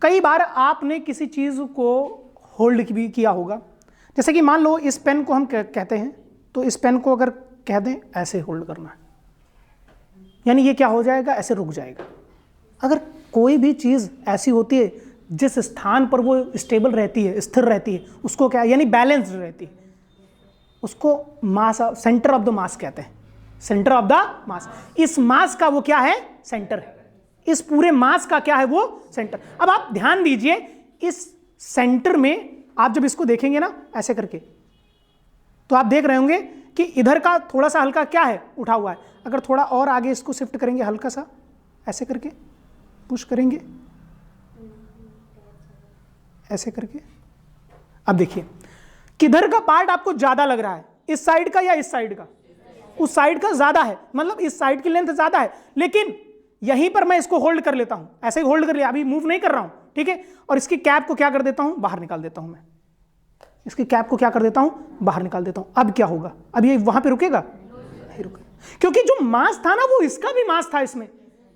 कई बार आपने किसी चीज़ को होल्ड भी किया होगा, जैसे कि मान लो इस पेन को हम कहते हैं, तो इस पेन को अगर कह दें ऐसे होल्ड करना है, यानी ये क्या हो जाएगा, ऐसे रुक जाएगा। अगर कोई भी चीज़ ऐसी होती है जिस स्थान पर वो स्टेबल रहती है, स्थिर रहती है, उसको क्या, यानी बैलेंस्ड रहती है, उसको मास, सेंटर ऑफ द मास कहते हैं, सेंटर ऑफ द मास। इस मास का वो क्या है, सेंटर है, इस पूरे मास का क्या है वो सेंटर। अब आप ध्यान दीजिए, इस सेंटर में आप जब इसको देखेंगे ना ऐसे करके, तो आप देख रहे होंगे कि इधर का थोड़ा सा हल्का क्या है, उठा हुआ है। अगर थोड़ा और आगे इसको शिफ्ट करेंगे, हल्का सा ऐसे करके पुश करेंगे, ऐसे करके, अब देखिए किधर का पार्ट आपको ज्यादा लग रहा है, इस साइड का या इस साइड का? उस साइड का ज्यादा है, मतलब इस साइड की लेंथ ज्यादा है। लेकिन यहीं पर मैं इसको होल्ड कर लेता हूं, ऐसे ही होल्ड कर लिया, अभी मूव नहीं कर रहा हूं, ठीक है। और इसकी कैप को क्या कर देता हूं, बाहर निकाल देता हूं मैं, इसकी कैप को क्या कर देता हूं, बाहर निकाल देता हूं। अब क्या होगा, अब ये वहां पे रुकेगा नहीं, रुकेगा, क्योंकि जो मास था ना वो इसका भी मास था, इसमें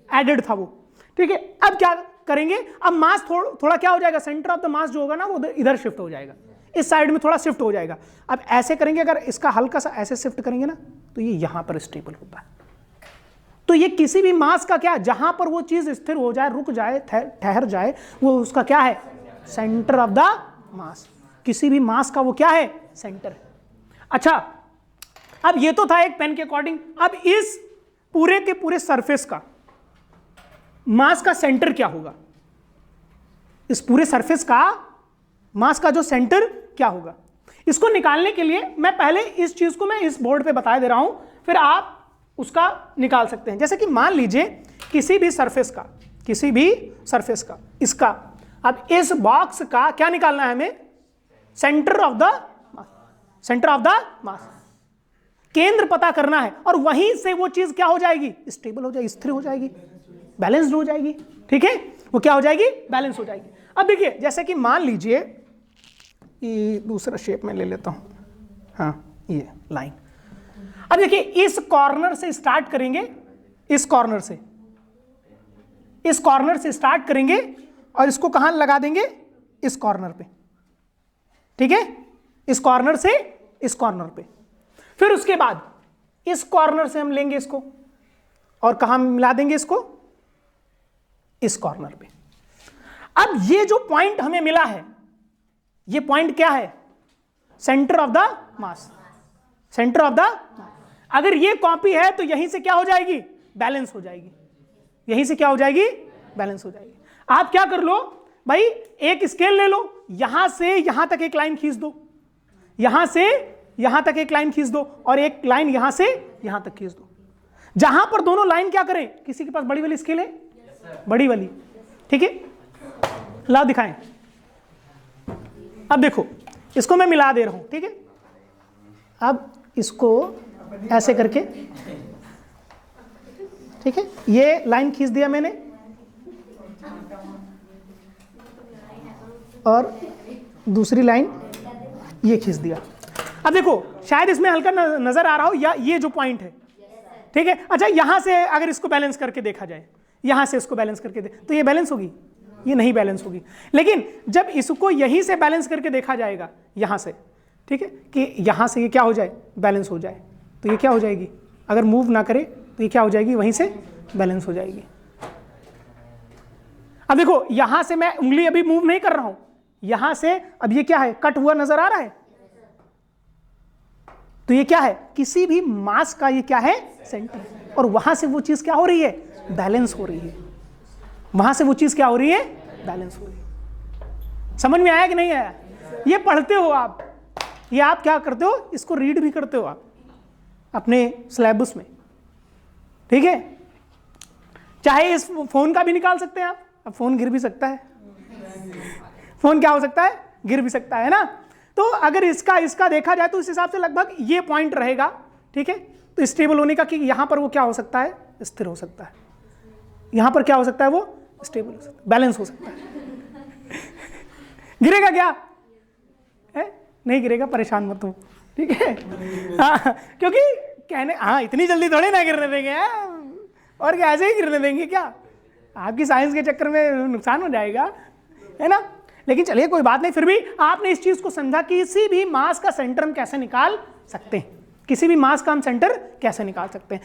एडेड था वो, ठीक है। अब क्या करेंगे, अब मास थोड़ा क्या हो जाएगा, सेंटर ऑफ द मास जो होगा ना वो इधर शिफ्ट हो जाएगा, इस साइड में थोड़ा शिफ्ट हो जाएगा। अब ऐसे करेंगे, अगर इसका हल्का सा ऐसे शिफ्ट करेंगे ना, तो ये यहां पर स्टेबल होता है। तो ये किसी भी मास का क्या, जहां पर वो चीज स्थिर हो जाए, रुक जाए, ठहर जाए, वो उसका क्या है, सेंटर ऑफ द मास। किसी भी मास का वो क्या है, सेंटर है। अच्छा, अब ये तो था एक पेन के अकॉर्डिंग। अब इस पूरे के पूरे सरफेस का मास का सेंटर क्या होगा, इस पूरे सरफेस का मास का जो सेंटर क्या होगा, इसको निकालने के लिए मैं पहले इस चीज को मैं इस बोर्ड पे बता दे रहा हूं, फिर आप उसका निकाल सकते हैं। जैसे कि मान लीजिए किसी भी सरफेस का, किसी भी सरफेस का, इसका, अब इस बॉक्स का क्या निकालना है हमें, centre of the mass, centre of the mass, केंद्र पता करना है। और वहीं से वो चीज क्या हो जाएगी, स्टेबल हो जाएगी, स्थिर हो जाएगी, बैलेंस्ड हो जाएगी, ठीक है, वो क्या हो जाएगी, बैलेंस हो जाएगी। अब देखिए, जैसे कि मान लीजिए ये दूसरा शेप में ले लेता हूं, हाँ ये लाइन। अब देखिए इस कॉर्नर से स्टार्ट करेंगे, इस कॉर्नर से, इस कॉर्नर से स्टार्ट करेंगे और इसको कहां लगा देंगे, इस कॉर्नर पे, ठीक है, इस कॉर्नर से इस कॉर्नर पे। फिर उसके बाद इस कॉर्नर से हम लेंगे इसको और कहां मिला देंगे इसको, इस कॉर्नर पे। अब ये जो पॉइंट हमें मिला है, ये पॉइंट क्या है, centre of the mass, centre of the mass. अगर ये कॉपी है तो यहीं से क्या हो जाएगी, बैलेंस हो जाएगी, यहीं से क्या हो जाएगी, बैलेंस हो जाएगी। आप क्या कर लो भाई, एक स्केल ले लो, यहां से यहां तक एक लाइन खींच दो, यहां से यहां तक एक लाइन खींच दो, और एक लाइन यहां से यहां तक खींच दो। जहां पर दोनों लाइन क्या करें, किसी के पास बड़ी वाली स्केल है, बड़ी वाली, ठीक है, ला दिखाएं। अब देखो इसको मैं मिला दे रहा हूं, ठीक है। अब इसको ऐसे करके, ठीक है, ये लाइन खींच दिया मैंने, और दूसरी लाइन ये खींच दिया। अब देखो शायद इसमें हल्का नजर आ रहा हो, या ये जो पॉइंट है, ठीक है। अच्छा, यहां से अगर इसको बैलेंस करके देखा जाए, यहां से इसको बैलेंस करके तो ये बैलेंस होगी, ये नहीं बैलेंस होगी। लेकिन जब इसको यहीं से बैलेंस करके देखा जाएगा, यहां से, ठीक है, कि यहां से ये क्या हो जाए, बैलेंस हो जाए, तो ये क्या हो जाएगी, अगर मूव ना करे तो ये क्या हो जाएगी, वहीं से बैलेंस हो जाएगी। अब देखो यहां से मैं उंगली अभी मूव नहीं कर रहा हूं, यहां से अब ये क्या है, कट हुआ नजर आ रहा है, तो ये क्या है, किसी भी मास का ये क्या है, सेंटर, और वहां से वो चीज क्या हो रही है, बैलेंस हो रही है, वहां से वो चीज क्या हो रही है, बैलेंस हो रही है। समझ में आया कि नहीं आया? ये पढ़ते हो आप, ये आप क्या करते हो, इसको रीड भी करते हो आप अपने सिलेबस में, ठीक है। चाहे इस फोन का भी निकाल सकते हैं आप, अब फोन गिर भी सकता है, फोन क्या हो सकता है, गिर भी सकता है ना। तो अगर इसका देखा जाए तो इस हिसाब से लगभग ये पॉइंट रहेगा, ठीक है। तो स्टेबल होने का कि यहां पर वो क्या हो सकता है, स्थिर हो सकता है, यहां पर क्या हो सकता है, वो स्टेबल हो सकता है, बैलेंस हो सकता है। गिरेगा क्या है, नहीं गिरेगा, परेशान मत हो, ठीक है। हाँ, क्योंकि कहने, हाँ इतनी जल्दी थोड़े ना गिरने देंगे, और क्या ऐसे ही गिरने देंगे क्या, आपकी साइंस के चक्कर में नुकसान हो जाएगा। है ना। लेकिन चलिए कोई बात नहीं, फिर भी आपने इस चीज को समझा कि किसी भी मास का सेंटर हम कैसे निकाल सकते हैं, किसी भी मास का हम सेंटर कैसे निकाल सकते हैं।